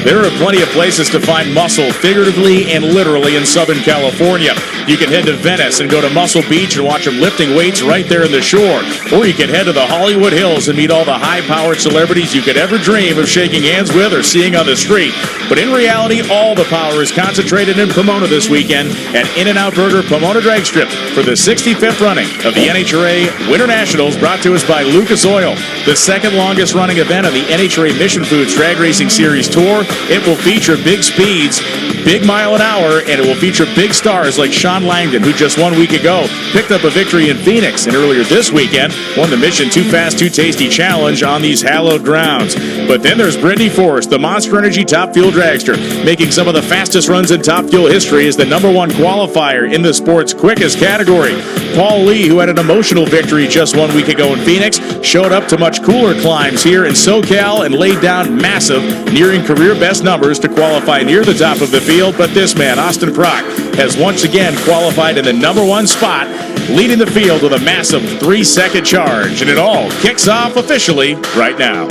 There are plenty of places to find muscle, figuratively and literally, in Southern California. You can head to Venice and go to Muscle Beach and watch them lifting weights right there in the shore. Or you can head to the Hollywood Hills and meet all the high-powered celebrities you could ever dream of shaking hands with or seeing on the street. But in reality, all the power is concentrated in Pomona this weekend at In-N-Out Burger Pomona Drag Strip for the 65th running of the NHRA Winternationals, brought to us by Lucas Oil, the second longest running event of the NHRA Mission Foods Drag Racing Series Tour. It will feature big speeds, big mile an hour, and it will feature big stars like Sean Langdon, who just 1 week ago picked up a victory in Phoenix, and earlier this weekend won the Mission Too Fast, Too Tasty Challenge on these hallowed grounds. But then there's Brittany Forrest, the Monster Energy Top Fuel dragster, making some of the fastest runs in Top Fuel history as the #1 qualifier in the sport's quickest category. Paul Lee, who had an emotional victory just 1 week ago in Phoenix, showed up to much cooler climbs here in SoCal and laid down massive, nearing career best numbers to qualify near the top of the field. But this man, Austin Prock, has once again qualified in the #1 spot, leading the field with a massive 3-second charge. And it all kicks off officially right now.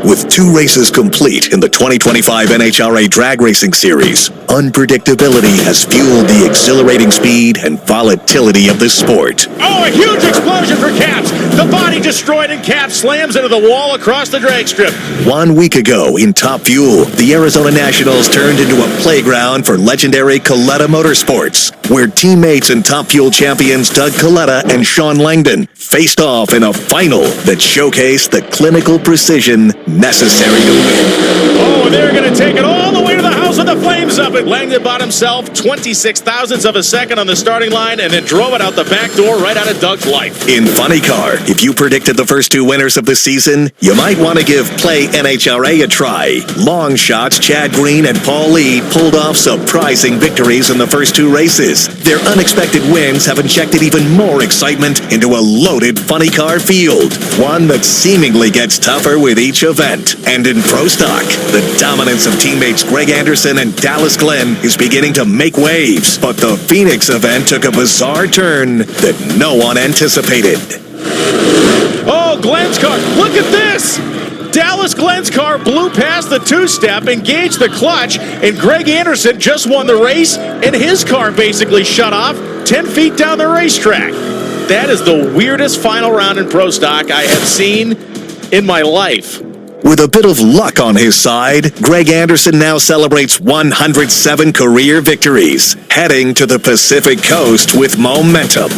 With 2 races complete in the 2025 NHRA Drag Racing Series, unpredictability has fueled the exhilarating speed and volatility of the sport. Oh, a huge explosion for Caps. The body destroyed, and Caps slams into the wall across the drag strip. 1 week ago in Top Fuel, the Arizona Nationals turned into a playground for legendary Coletta Motorsports, where teammates and Top Fuel champions Doug Coletta and Sean Langdon faced off in a final that showcased the clinical precision necessary to win. Oh, and they're going to take it all the way to the house with the flames up. And Langdon bought himself 26 thousandths of a second on the starting line and then drove it out the back door right out of Doug's life. In Funny Car, if you predicted the first 2 winners of the season, you might want to give Play NHRA a try. Long shots Chad Green and Paul Lee pulled off surprising victories in the first 2 races. Their unexpected wins have injected even more excitement into a loaded Funny Car field, one that seemingly gets tougher with each event. And in Pro Stock, the dominance of teammates Greg Anderson and Dallas Glenn is beginning to make waves. But the Phoenix event took a bizarre turn that no one anticipated. Oh, Glenn's car. Look at this. Dallas Glenn's car blew past the 2-step, engaged the clutch, and Greg Anderson just won the race, and his car basically shut off 10 feet down the racetrack. That is the weirdest final round in Pro Stock I have seen in my life. With a bit of luck on his side, Greg Anderson now celebrates 107 career victories, heading to the Pacific Coast with momentum.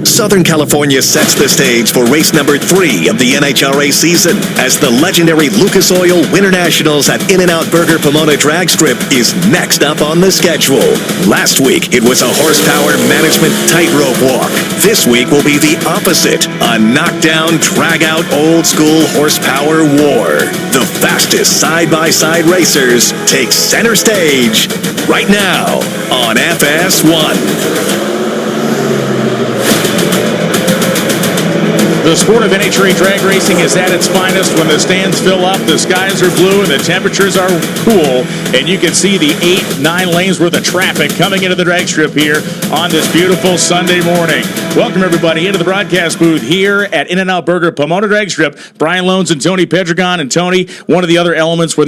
Southern California sets the stage for race number 3 of the NHRA season as the legendary Lucas Oil Winternationals at In-N-Out Burger Pomona Drag Strip is next up on the schedule. Last week, it was a horsepower management tightrope walk. This week will be the opposite, a knockdown, drag-out, old-school horsepower war. The fastest side-by-side racers take center stage right now on FS1. The sport of NHRA drag racing is at its finest when the stands fill up, the skies are blue, and the temperatures are cool, and you can see the 8-9 lanes worth of traffic coming into the drag strip here on this beautiful Sunday morning. Welcome, everybody, into the broadcast booth here at In-N-Out Burger Pomona Drag Strip. Brian Lones and Tony Pedregon. And Tony, one of the other elements when